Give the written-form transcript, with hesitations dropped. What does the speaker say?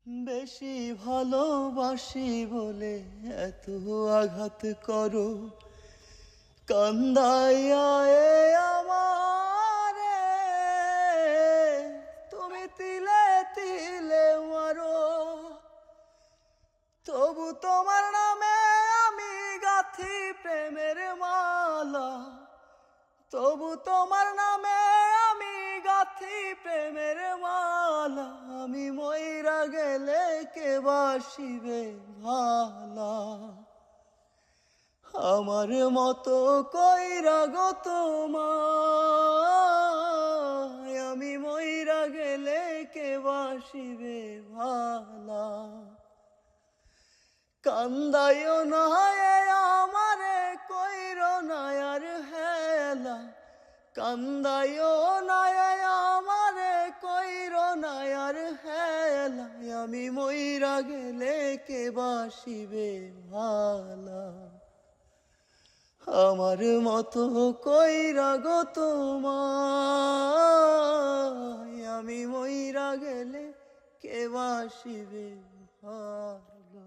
বেশি ভালোবাসি বলে এত আঘাত করো, কান্দাইয়া এ আমারে তুমি তিলে তিলে মারো। তবু তোমার নামে আমি গাঁথি প্রেমের মালা, তবু তোমার নামে আমি গাঁথি প্রেমের মালা। আমি মইরা গেলে কে বাসিবে ভালা, আমার মতো কইরা গো তোমায়। আমি মইরা গেলে কে বাসিবে ভালা, কান্দাইও না আমারে কইরো না আর হেলা, কান্দাইও না আমারে কইরো না আর হেলা। আমি মইরা গেলে কে বাসিবে ভালা, আমার মতো কইরা গো তোমায়। আমি মইরা গেলে কে বাসিবে ভালা।